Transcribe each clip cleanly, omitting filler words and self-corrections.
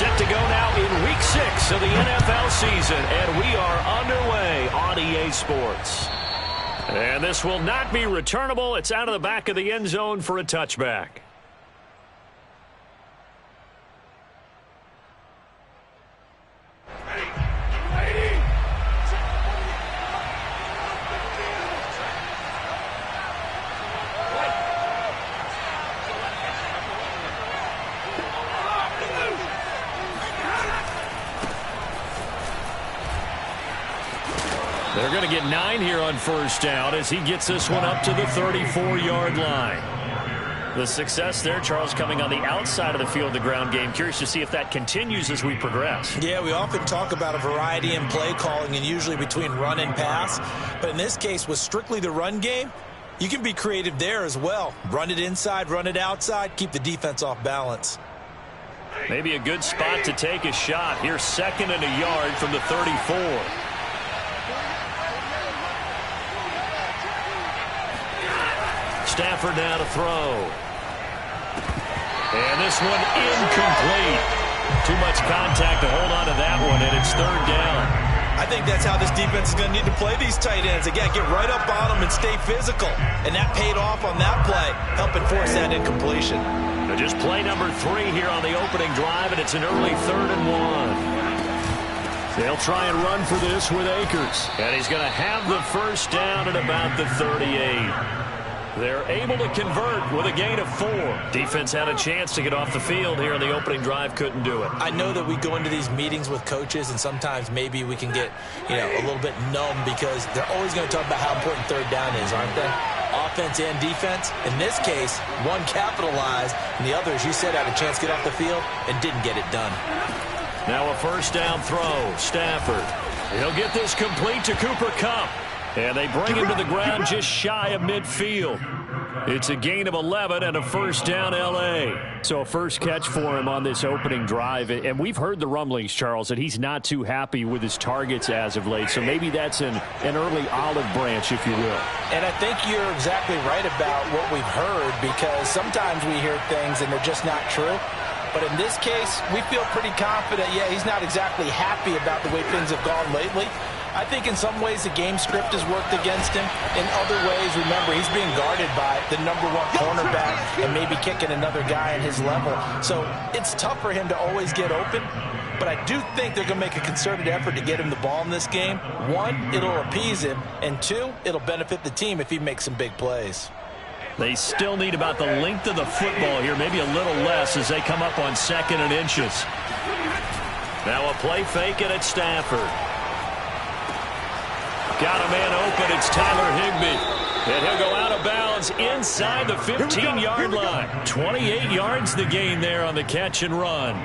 Set to go now in Week 6 of the NFL season, and we are underway on EA Sports. And this will not be returnable. It's out of the back of the end zone for a touchback. They're going to get 9 here on first down as he gets this one up to the 34-yard line. The success there, Charles, coming on the outside of the field, the ground game. Curious to see if that continues as we progress. Yeah, we often talk about a variety in play calling and usually between run and pass. But in this case, with strictly the run game, you can be creative there as well. Run it inside, run it outside, keep the defense off balance. Maybe a good spot to take a shot. Here's 2nd and a yard from the 34. Stafford now to throw. And this one incomplete. Too much contact to hold on to that one, and it's 3rd down. I think that's how this defense is going to need to play these tight ends. Again, get right up on them and stay physical. And that paid off on that play, helping force that incompletion. Now just play number 3 here on the opening drive, and it's an early 3rd and 1. They'll try and run for this with Akers. And he's going to have the first down at about the 38. They're able to convert with a gain of 4. Defense had a chance to get off the field here on the opening drive, couldn't do it. I know that we go into these meetings with coaches, and sometimes maybe we can get, a little bit numb because they're always going to talk about how important 3rd down is, aren't they? Offense and defense. In this case, one capitalized, and the other, as you said, had a chance to get off the field and didn't get it done. Now a first down throw. Stafford. He'll get this complete to Cooper Kupp. And they bring him to the ground just shy of midfield. It's a gain of 11 and a first down L.A. So a first catch for him on this opening drive. And we've heard the rumblings, Charles, that he's not too happy with his targets as of late. So maybe that's an early olive branch, if you will. And I think you're exactly right about what we've heard, because sometimes we hear things and they're just not true. But in this case, we feel pretty confident. Yeah, he's not exactly happy about the way things have gone lately. I think in some ways the game script has worked against him. In other ways, remember, he's being guarded by the #1 cornerback and maybe kicking another guy at his level. So it's tough for him to always get open. But I do think they're going to make a concerted effort to get him the ball in this game. 1, it'll appease him. And 2, it'll benefit the team if he makes some big plays. They still need about the length of the football here, maybe a little less as they come up on 2nd and inches. Now a play fake, and it's Stafford. Got a man open. It's Tyler Higbee. And he'll go out of bounds inside the 15-yard line. 28 yards the gain there on the catch and run.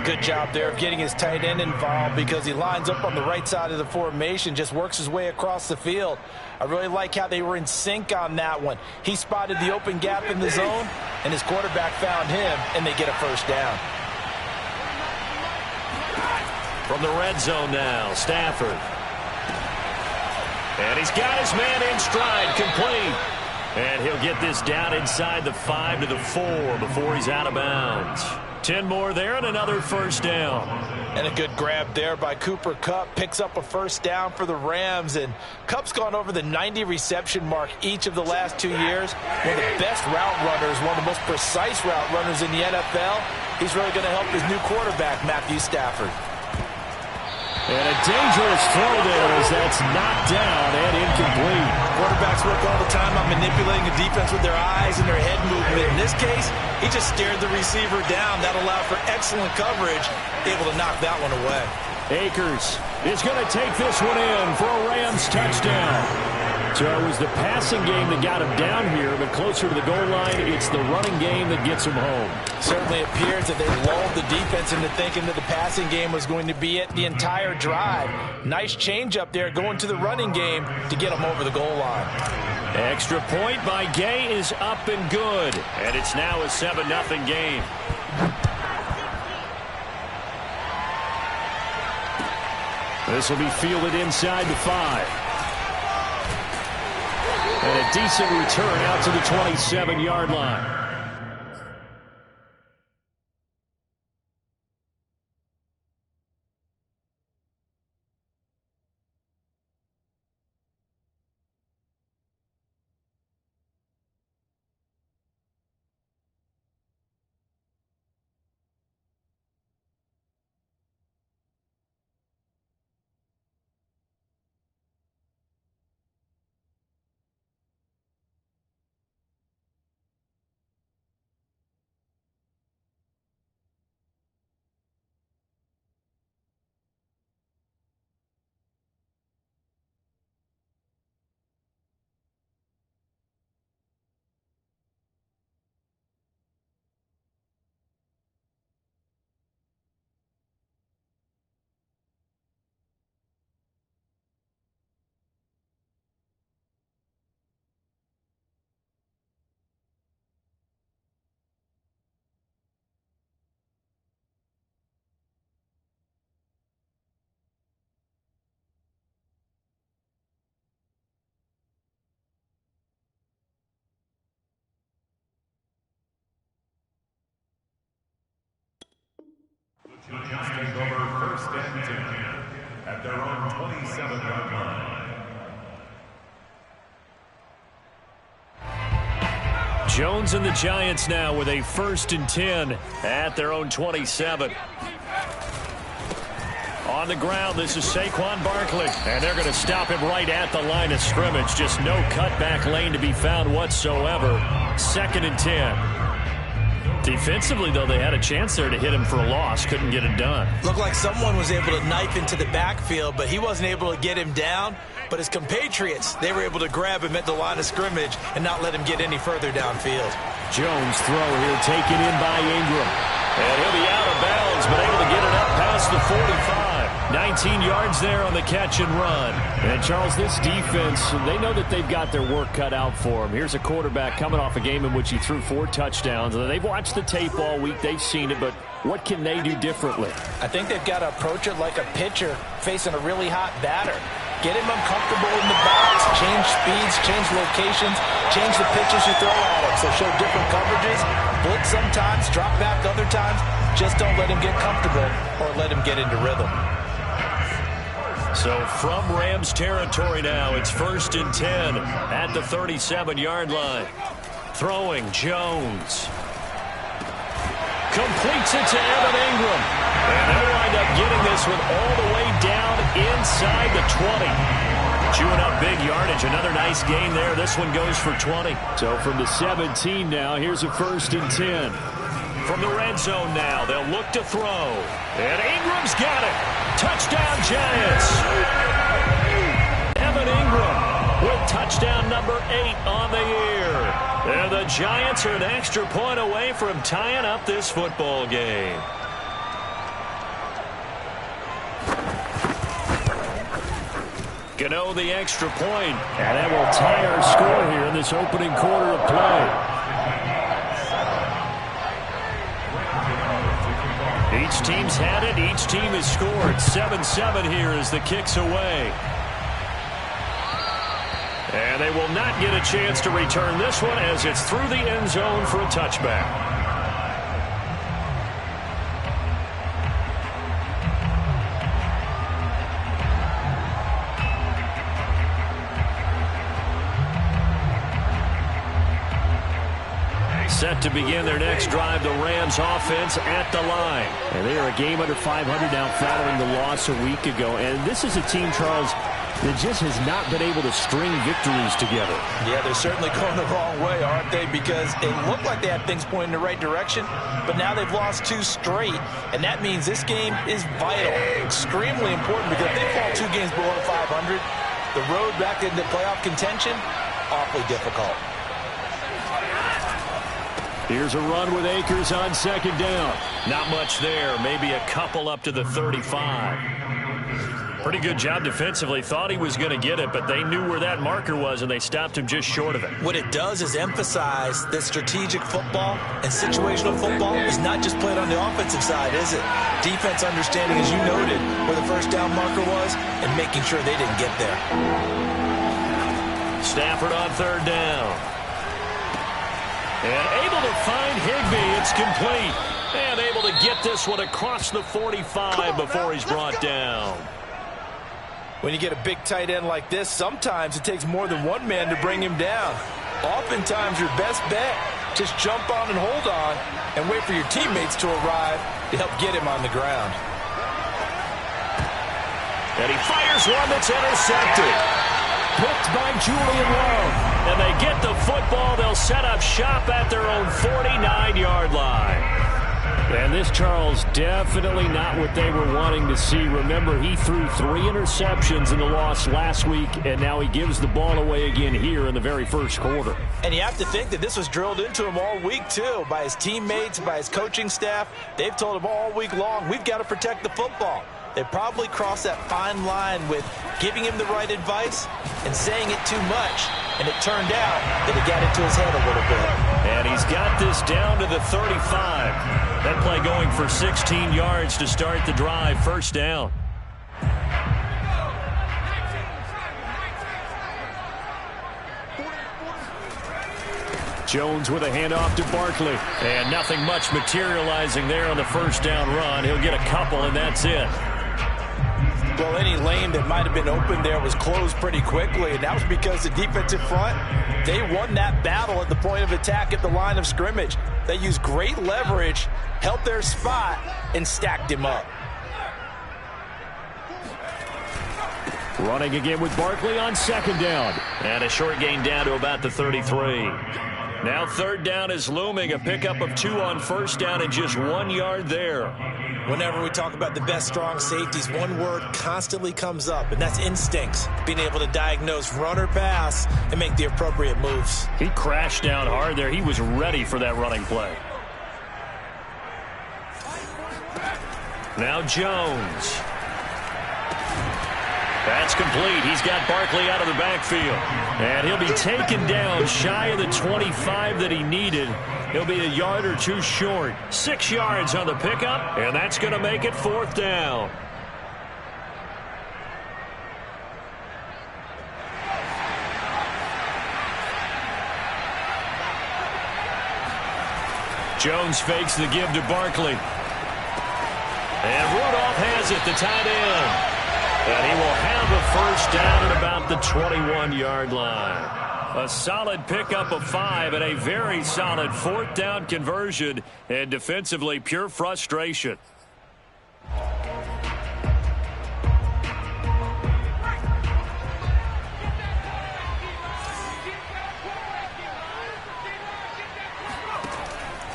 Good job there of getting his tight end involved, because he lines up on the right side of the formation, just works his way across the field. I really like how they were in sync on that one. He spotted the open gap in the zone, and his quarterback found him, and they get a first down. From the red zone now, Stafford. And he's got his man in stride, complete. And he'll get this down inside the 5 to the 4 before he's out of bounds. 10 more there and another first down. And a good grab there by Cooper Kupp. Picks up a first down for the Rams. And Kupp's gone over the 90 reception mark each of the last 2 years. One of the best route runners, one of the most precise route runners in the NFL. He's really going to help his new quarterback, Matthew Stafford. And a dangerous throw there as that's knocked down and incomplete. Quarterbacks work all the time on manipulating the defense with their eyes and their head movement. In this case, he just stared the receiver down. That allowed for excellent coverage, able to knock that one away. Akers is going to take this one in for a Rams touchdown. So it was the passing game that got him down here, but closer to the goal line, it's the running game that gets him home. Certainly appears that they lulled the defense into thinking that the passing game was going to be it the entire drive. Nice change up there going to the running game to get him over the goal line. Extra point by Gay is up and good, and it's now a 7-0 game. This will be fielded inside the 5. And a decent return out to the 27-yard line. first and 10 at their own 27-yard line. Jones and the Giants now with a 1st and 10 at their own 27. On the ground, this is Saquon Barkley, and they're going to stop him right at the line of scrimmage. Just no cutback lane to be found whatsoever. 2nd and 10. Defensively, though, they had a chance there to hit him for a loss. Couldn't get it done. Looked like someone was able to knife into the backfield, but he wasn't able to get him down. But his compatriots, they were able to grab him at the line of scrimmage and not let him get any further downfield. Jones throw here taken in by Ingram. And he'll be out of bounds, but able to get it up past the 45. 19 yards there on the catch and run. And, Charles, this defense, they know that they've got their work cut out for them. Here's a quarterback coming off a game in which he threw 4 touchdowns. And they've watched the tape all week. They've seen it, but what can they do differently? I think they've got to approach it like a pitcher facing a really hot batter. Get him uncomfortable in the box, change speeds, change locations, change the pitches you throw at him. So show different coverages, blitz sometimes, drop back other times. Just don't let him get comfortable or let him get into rhythm. So from Rams territory now, it's 1st and 10 at the 37-yard line. Throwing Jones. Completes it to Evan Ingram. And they'll wind up getting this one all the way down inside the 20. Chewing up big yardage. Another nice gain there. This one goes for 20. So from the 17 now, here's a 1st and 10. From the red zone now, they'll look to throw. And Ingram's got it. Touchdown, Giants. Evan Ingram with touchdown number 8 on the year. And the Giants are an extra point away from tying up this football game. Gano the extra point, and that will tie our score here in this opening quarter of play. Each team's had it. Each team has scored. 7-7 here as the kick's away. And they will not get a chance to return this one as it's through the end zone for a touchback. Set to begin their next drive, the Rams offense at the line. And they are a game under 500 now following the loss a week ago. And this is a team, Charles, that just has not been able to string victories together. Yeah, they're certainly going the wrong way, aren't they? Because it looked like they had things pointing in the right direction, but now they've lost 2 straight, and that means this game is vital, extremely important, because if they fall 2 games below 500, the road back into playoff contention, awfully difficult. Here's a run with Akers on 2nd down. Not much there. Maybe a couple up to the 35. Pretty good job defensively. Thought he was going to get it, but they knew where that marker was, and they stopped him just short of it. What it does is emphasize that strategic football and situational football is not just played on the offensive side, is it? Defense understanding, as you noted, where the first down marker was and making sure they didn't get there. Stafford on 3rd down. And able to find Higbee. It's complete. And able to get this one across the 45 before he's brought down. When you get a big tight end like this, sometimes it takes more than one man to bring him down. Oftentimes, your best bet, just jump on and hold on and wait for your teammates to arrive to help get him on the ground. And he fires one that's intercepted. Picked by Julian Love. And they get the football. They'll set up shop at their own 49-yard line. And this, Charles, definitely not what they were wanting to see. Remember, he threw 3 interceptions in the loss last week, and now he gives the ball away again here in the very first quarter. And you have to think that this was drilled into him all week, too, by his teammates, by his coaching staff. They've told him all week long, we've got to protect the football. They probably crossed that fine line with giving him the right advice and saying it too much. And it turned out that it got into his head a little bit. And he's got this down to the 35. That play going for 16 yards to start the drive. 1st down. Jones with a handoff to Barkley. And nothing much materializing there on the 1st down run. He'll get a couple, and that's it. Well, any lane that might have been open there was closed pretty quickly, and that was because the defensive front, they won that battle at the point of attack at the line of scrimmage. They used great leverage, held their spot, and stacked him up. Running again with Barkley on second down. And a short gain down to about the 33. Now third down is looming. A pickup of 2 on first down and just 1 yard there. Whenever we talk about the best strong safeties, one word constantly comes up, and that's instincts. Being able to diagnose run or pass and make the appropriate moves. He crashed down hard there. He was ready for that running play. Now Jones. That's complete. He's got Barkley out of the backfield. And he'll be taken down shy of the 25 that he needed. He'll be a yard or 2 short. 6 yards on the pickup, and that's going to make it 4th down. Jones fakes the give to Barkley. And Rudolph has it, the tight end. And he will have a first down at about the 21-yard line. A solid pickup of 5 and a very solid 4th down conversion. And defensively, pure frustration.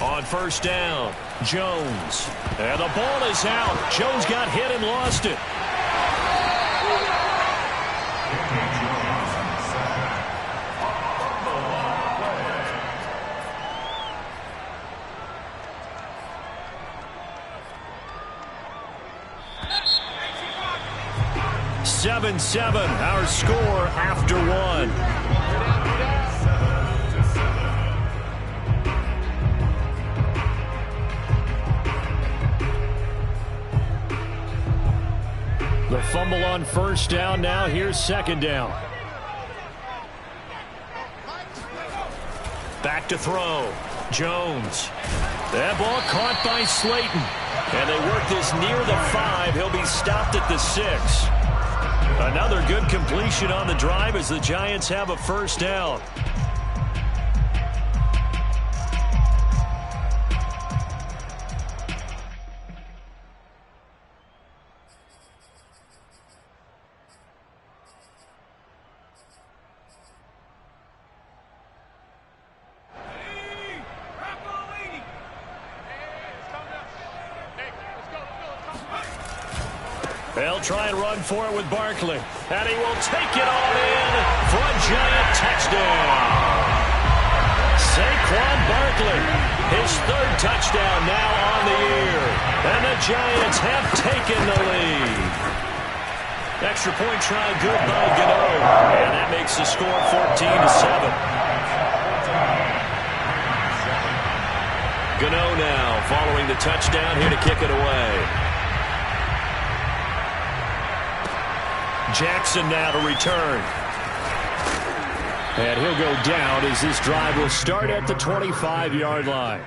On first down, Jones. And the ball is out. Jones got hit and lost it. Seven, our score after 1. The fumble on first down now. Here's second down. Back to throw. Jones. That ball caught by Slayton. And they work this near the 5. He'll be stopped at the 6. Another good completion on the drive as the Giants have a first down. They'll try and run for it with Barkley. And he will take it all in for a Giant touchdown. Saquon Barkley, his 3rd touchdown now on the year. And the Giants have taken the lead. Extra point try good by Gano. And that makes the score 14-7. Gano now following the touchdown here to kick it away. Jackson now to return. And he'll go down as this drive will start at the 25-yard line.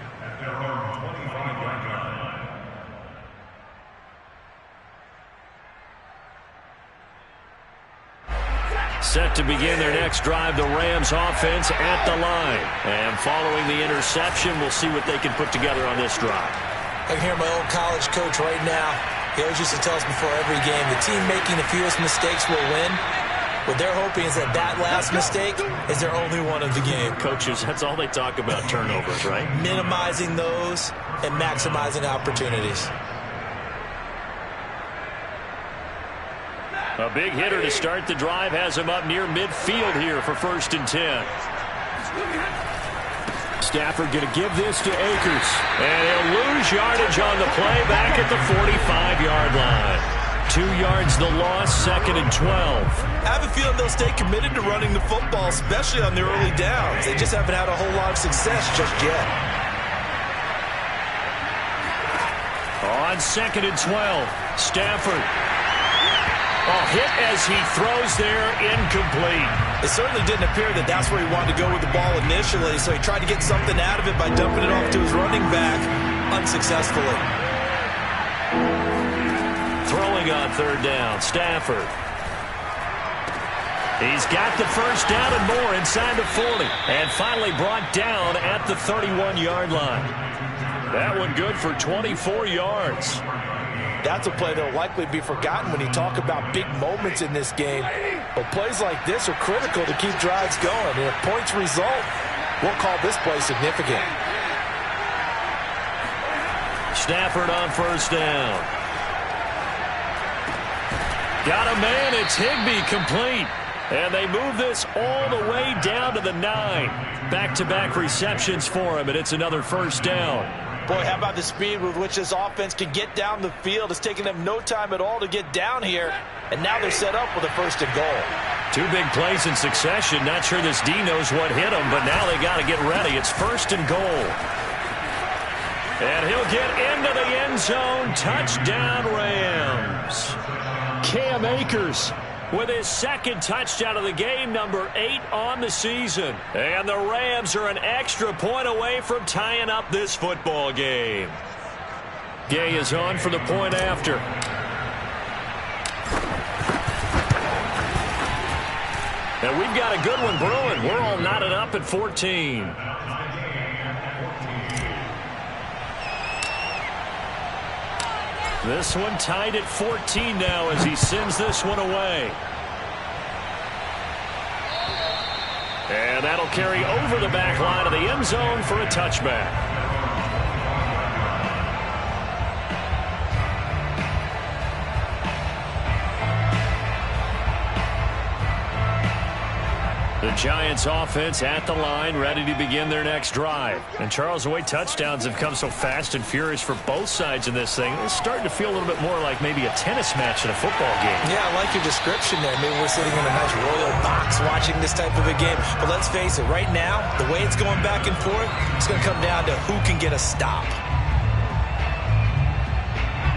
Set to begin their next drive, the Rams offense at the line. And following the interception, we'll see what they can put together on this drive. I can hear my old college coach right now. He always used to tell us before every game, the team making the fewest mistakes will win. What they're hoping is that last mistake is their only one of the game. Coaches, that's all they talk about, turnovers, right? Minimizing those and maximizing opportunities. A big hitter to start the drive has him up near midfield here for 1st and 10. Stafford going to give this to Akers. And he'll lose yardage on the play back at the 45-yard line. 2 yards the loss, 2nd and 12. I have a feeling they'll stay committed to running the football, especially on their early downs. They just haven't had a whole lot of success just yet. On 2nd and 12, Stafford. Hit as he throws there, incomplete. It certainly didn't appear that that's where he wanted to go with the ball initially, so he tried to get something out of it by dumping it off to his running back unsuccessfully. Throwing throwing on third down. Stafford. He's got the first down and more inside the 40. And finally brought down at the 31-yard line. That one good for 24 yards. That's a play that will likely be forgotten when you talk about big moments in this game. But plays like this are critical to keep drives going. And if points result, we'll call this play significant. Stafford on first down. Got a man. It's Higbee, complete. And they move this all the way down to the 9. Back-to-back receptions for him, and it's another first down. Boy, how about the speed with which this offense can get down the field? It's taken them no time at all to get down here, and now they're set up with a first and goal. 2 big plays in succession. Not sure this D knows what hit him, but now they got to get ready. It's first and goal. And he'll get into the end zone. Touchdown, Rams. Cam Akers with his second touchdown of the game, number 8 on the season. And the Rams are an extra point away from tying up this football game. Gay is on for the point after. And we've got a good one brewing. We're all knotted up at 14. This one tied at 14 now as he sends this one away. And that'll carry over the back line of the end zone for a touchback. The Giants offense at the line, ready to begin their next drive. And Charles, the way touchdowns have come so fast and furious for both sides in this thing, it's starting to feel a little bit more like maybe a tennis match in a football game. Yeah, I like your description there. Maybe we're sitting in a nice royal box watching this type of a game. But let's face it, right now, the way it's going back and forth, it's going to come down to who can get a stop.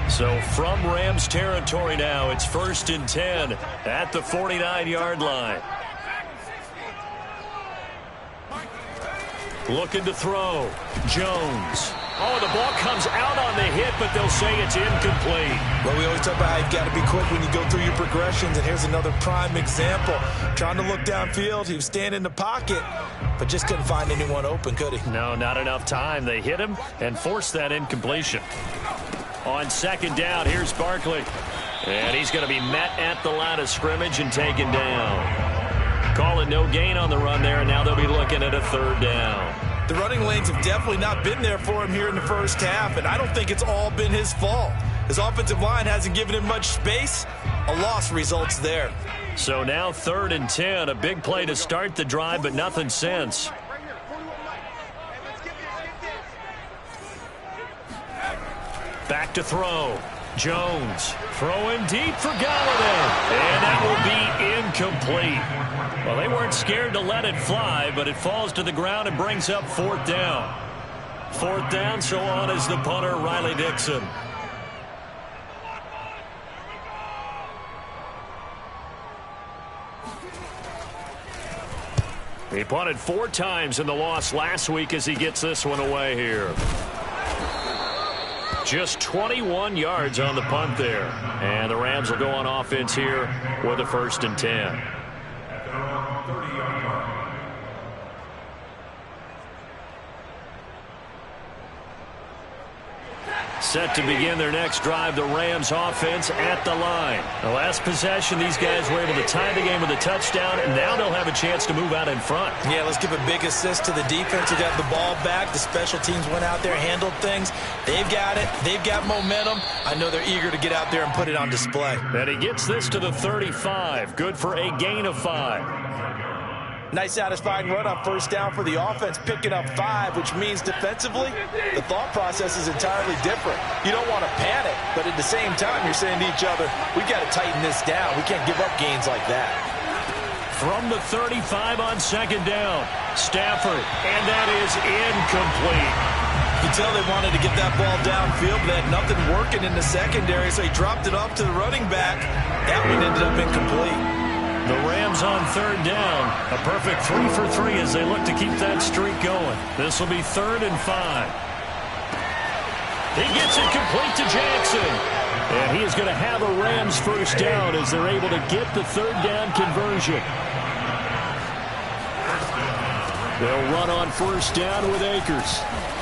So from Rams territory now, it's first and 10 at the 49-yard line. Looking to throw. Jones. Oh, the ball comes out on the hit, but they'll say it's incomplete. Well, we always talk about how you've got to be quick when you go through your progressions, and here's another prime example. Trying to look downfield, he was standing in the pocket, but just couldn't find anyone open, could he? No, not enough time. They hit him and forced that incompletion. On second down, here's Barkley. And he's going to be met at the line of scrimmage and taken down. Calling no gain on the run there, and now they'll be looking at a third down. The running lanes have definitely not been there for him here in the first half, and I don't think it's all been his fault. His offensive line hasn't given him much space. A loss results there. So now third and 10, a big play to start the drive, but nothing since. Back to throw. Jones throwing deep for Galladay, and that will be incomplete. Well, they weren't scared to let it fly, but it falls to the ground and brings up fourth down. Fourth down, so on is the punter, Riley Dixon. He punted 4 times in the loss last week as he gets this one away here. Just 21 yards on the punt there. And the Rams will go on offense here with a first and 10. Set to begin their next drive, the Rams offense at the line. The last possession, these guys were able to tie the game with a touchdown, and now they'll have a chance to move out in front. Yeah, let's give a big assist to the defense who got the ball back. The special teams went out there, handled things. They've got it. They've got momentum. I know they're eager to get out there and put it on display. And he gets this to the 35. Good for a gain of 5. Nice satisfying run on first down for the offense, picking up 5, which means defensively, the thought process is entirely different. You don't want to panic, but at the same time, you're saying to each other, we've got to tighten this down. We can't give up gains like that. From the 35 on second down, Stafford, and that is incomplete. You can tell they wanted to get that ball downfield, but they had nothing working in the secondary, so he dropped it off to the running back. That one ended up incomplete. The Rams on third down. A perfect 3 for 3 as they look to keep that streak going. This will be 3rd and 5. He gets it complete to Jackson. And he is going to have a Rams first down as they're able to get the third down conversion. They'll run on first down with Akers.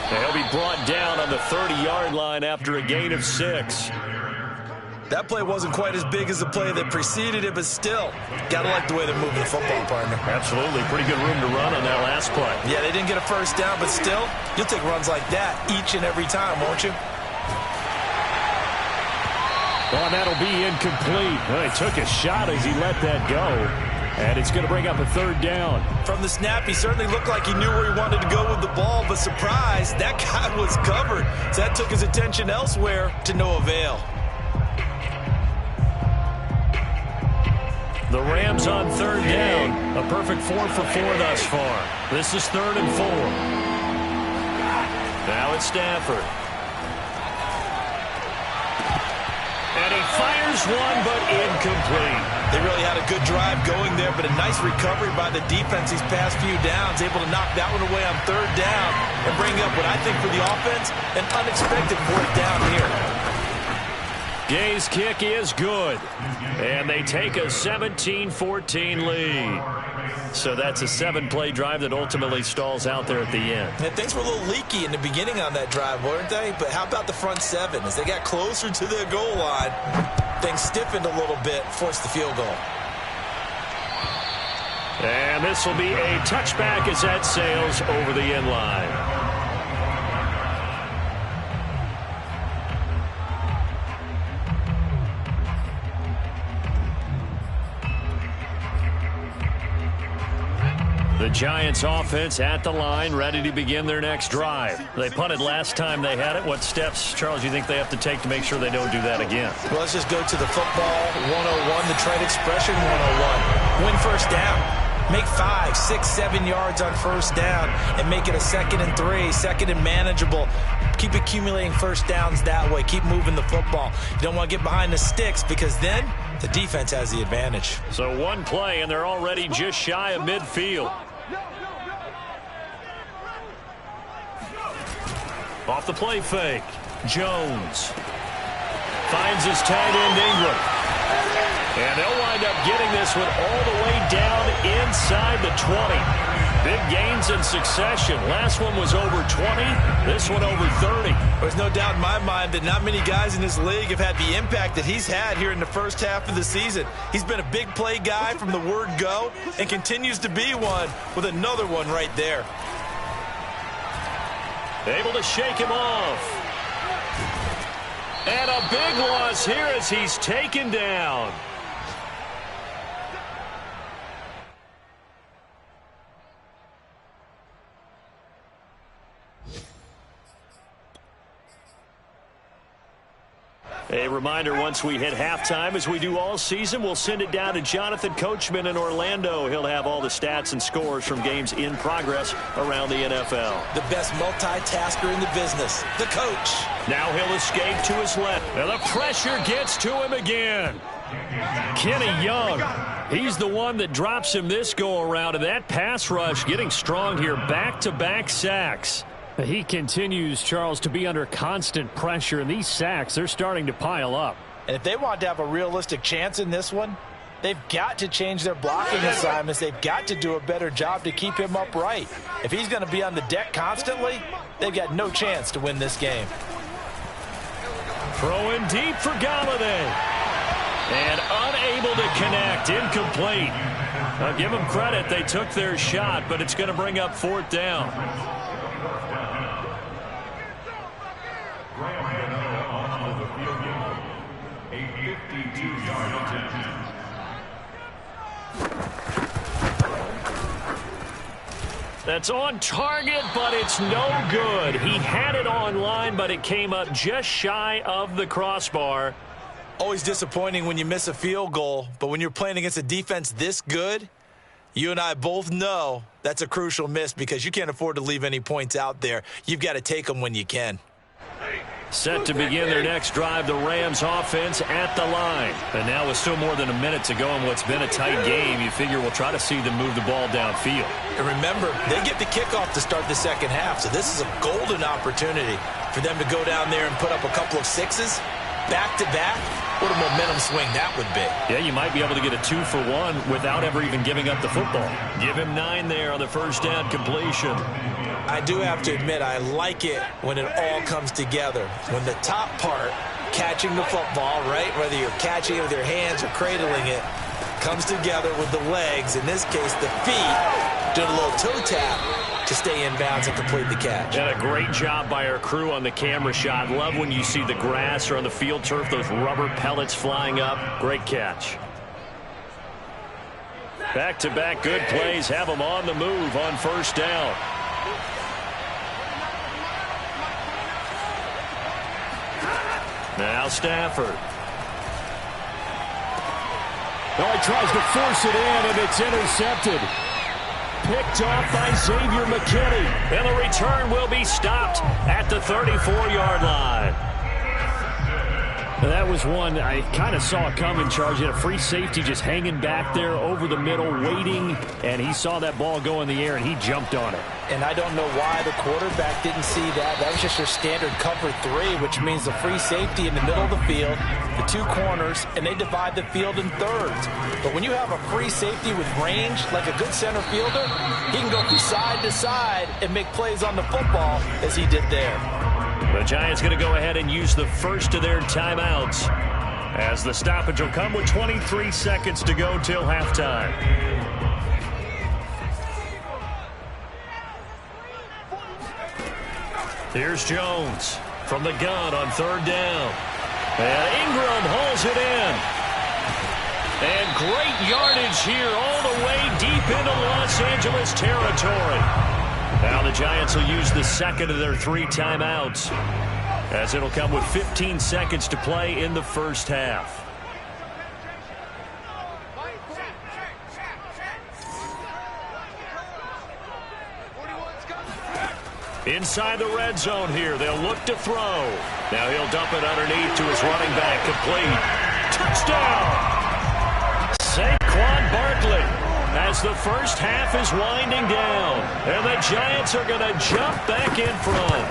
He'll be brought down on the 30-yard line after a gain of 6. That play wasn't quite as big as the play that preceded it, but still, gotta like the way they're moving the football, partner. Absolutely. Pretty good room to run on that last play. Yeah, they didn't get a first down, but still, you'll take runs like that each and every time, won't you? Well, that'll be incomplete. Well, he took a shot as he let that go. And it's going to bring up a third down. From the snap, he certainly looked like he knew where he wanted to go with the ball, but surprise, that guy was covered. So that took his attention elsewhere to no avail. The Rams on third down. A perfect 4 for 4 thus far. This is 3rd and 4. Now it's Stafford. And he fires one, but incomplete. They really had a good drive going there, but a nice recovery by the defense these past few downs, able to knock that one away on third down and bring up what I think for the offense, an unexpected 4th down here. Gay's kick is good, and they take a 17-14 lead. So that's a 7-play drive that ultimately stalls out there at the end. And things were a little leaky in the beginning on that drive, weren't they? But how about the front 7? As they got closer to their goal line, things stiffened a little bit, forced the field goal. And this will be a touchback as that sails over the end line. The Giants offense at the line, ready to begin their next drive. They punted last time they had it. What steps, Charles, do you think they have to take to make sure they don't do that again? Well, let's just go to the football 101, the trade expression 101. Win first down. Make 5, 6, 7 yards on first down and make it a 2nd and 3, 2nd and manageable. Keep accumulating first downs that way. Keep moving the football. You don't want to get behind the sticks because then the defense has the advantage. So one play and they're already just shy of midfield. Off the play fake, Jones finds his tight end Ingram. And they'll wind up getting this one all the way down inside the 20. Big gains in succession. Last one was over 20. This one over 30. There's no doubt in my mind that not many guys in this league have had the impact that he's had here in the first half of the season. He's been a big play guy from the word go and continues to be one with another one right there. Able to shake him off. And a big loss here as he's taken down. A reminder, once we hit halftime, as we do all season, we'll send it down to Jonathan Coachman in Orlando. He'll have all the stats and scores from games in progress around the NFL. The best multitasker in the business, the coach. Now he'll escape to his left. And the pressure gets to him again. Kenny Young, he's the one that drops him this go-around. And that pass rush getting strong here, back-to-back sacks. He continues, Charles, to be under constant pressure, and these sacks, they're starting to pile up. And if they want to have a realistic chance in this one, they've got to change their blocking assignments. They've got to do a better job to keep him upright. If he's going to be on the deck constantly, they've got no chance to win this game. Throwing deep for Galladay. And unable to connect, incomplete. I'll give them credit, they took their shot, but it's going to bring up 4th down. That's on target, but it's no good. He had it on line, but it came up just shy of the crossbar. Always disappointing when you miss a field goal, but when you're playing against a defense this good, you and I both know that's a crucial miss because you can't afford to leave any points out there. You've got to take them when you can. Set to begin their next drive, the Rams offense at the line. And now with still more than a minute to go in what's been a tight game, you figure we'll try to see them move the ball downfield. And remember, they get the kickoff to start the second half, so this is a golden opportunity for them to go down there and put up a couple of 6s back-to-back, what a momentum swing that would be. Yeah, you might be able to get a 2-for-1 without ever even giving up the football. Give him 9 there on the first down completion. I do have to admit, I like it when it all comes together. When the top part, catching the football, right, whether you're catching it with your hands or cradling it, comes together with the legs, in this case the feet, doing a little toe tap to stay in bounds and complete the catch. And a great job by our crew on the camera shot. Love when you see the grass or on the field turf, those rubber pellets flying up. Great catch. Back-to-back good plays have them on the move on first down. Now Stafford. Oh, he tries to force it in, and it's intercepted. Picked off by Xavier McKinney. And the return will be stopped at the 34-yard line. That was one I kind of saw coming, Charge. He had a free safety just hanging back there over the middle, waiting, and he saw that ball go in the air, and he jumped on it. And I don't know why the quarterback didn't see that. That was just your standard cover 3, which means the free safety in the middle of the field, the 2 corners, and they divide the field in thirds. But when you have a free safety with range, like a good center fielder, he can go from side to side and make plays on the football as he did there. The Giants going to go ahead and use the first of their timeouts as the stoppage will come with 23 seconds to go till halftime. Here's Jones from the gun on third down. And Ingram hauls it in. And great yardage here all the way deep into Los Angeles territory. Now the Giants will use the second of their 3 timeouts as it'll come with 15 seconds to play in the first half. Inside the red zone here, they'll look to throw. Now he'll dump it underneath to his running back, complete. Touchdown! Saquon Barkley. As the first half is winding down, and the Giants are going to jump back in front.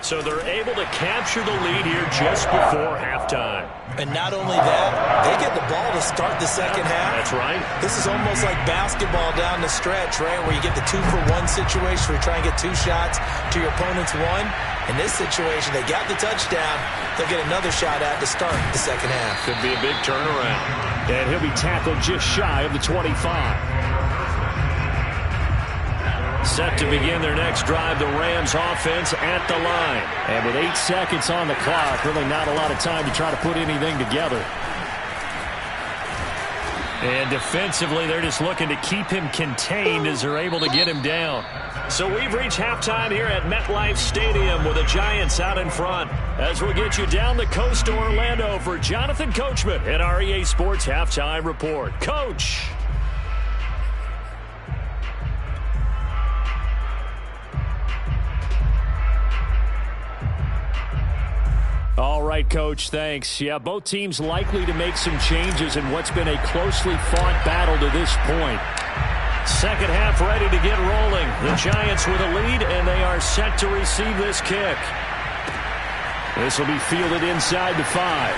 So they're able to capture the lead here just before halftime. And not only that, they get the ball to start the second half. That's right. This is almost like basketball down the stretch, right, where you get the 2-for-1 situation where you try and get 2 shots to your opponent's 1. In this situation, they got the touchdown. They'll get another shot at to start the second half. Could be a big turnaround. And he'll be tackled just shy of the 25. Set to begin their next drive, the Rams offense at the line. And with 8 seconds on the clock, really not a lot of time to try to put anything together. And defensively, they're just looking to keep him contained as they're able to get him down. So we've reached halftime here at MetLife Stadium with the Giants out in front. As we'll get you down the coast to Orlando for Jonathan Coachman at our EA Sports Halftime Report. Coach! All right, Coach, thanks. Yeah, both teams likely to make some changes in what's been a closely fought battle to this point. Second half ready to get rolling. The Giants with a lead, and they are set to receive this kick. This will be fielded inside the 5.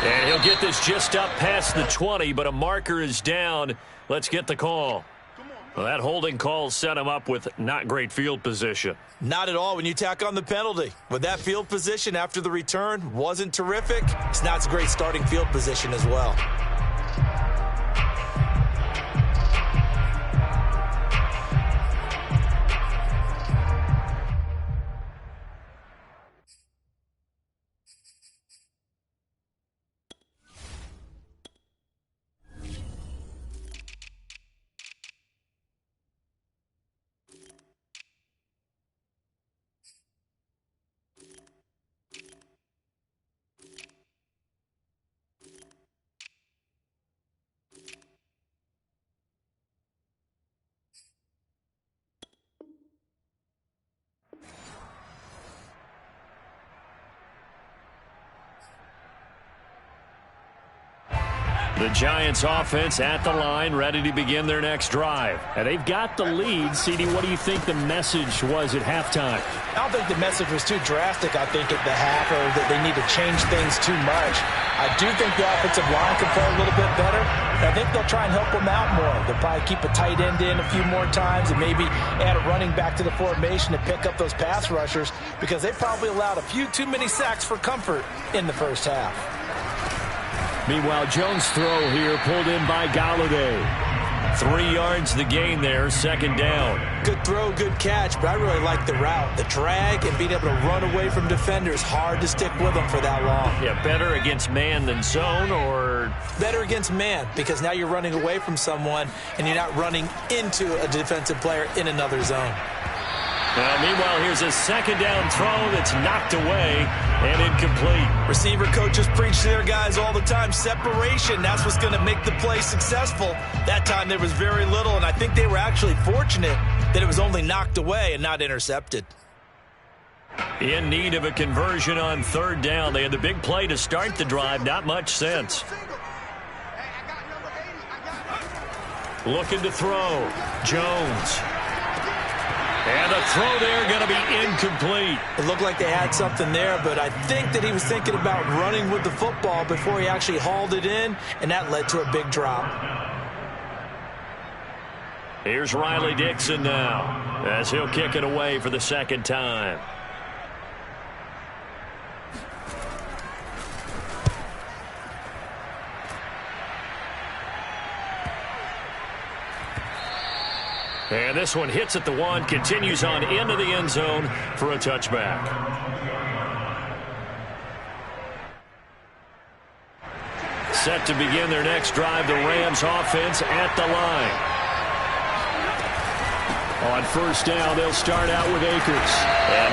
And he'll get this just up past the 20, but a marker is down. Let's get the call. Well, that holding call set him up with not great field position. Not at all when you tack on the penalty. With that field position after the return wasn't terrific, it's not a great starting field position as well. The Giants offense at the line, ready to begin their next drive. And they've got the lead. CD, what do you think the message was at halftime? I don't think the message was too drastic, I think, at the half, or that they need to change things too much. I do think the offensive line can play a little bit better. And I think they'll try and help them out more. They'll probably keep a tight end in a few more times and maybe add a running back to the formation to pick up those pass rushers, because they probably allowed a few too many sacks for comfort in the first half. Meanwhile, Jones' throw here pulled in by Galladay. 3 yards the gain there, second down. Good throw, good catch, but I really like the route. The drag and being able to run away from defenders, hard to stick with them for that long. Yeah, better against man than zone, or? Better against man, because now you're running away from someone and you're not running into a defensive player in another zone. Meanwhile, here's a second down throw that's knocked away and incomplete. Receiver coaches preach to their guys all the time. Separation, that's what's going to make the play successful. That time there was very little, and I think they were actually fortunate that it was only knocked away and not intercepted. In need of a conversion on third down. They had the big play to start the drive. Not much sense. Looking to throw. Jones. And the throw there going to be incomplete. It looked like they had something there, but I think that he was thinking about running with the football before he actually hauled it in, and that led to a big drop. Here's Riley Dixon now, as he'll kick it away for the second time. And this one hits at the 1, continues on into the end zone for a touchback. Set to begin their next drive, the Rams offense at the line. On first down, they'll start out with Akers. And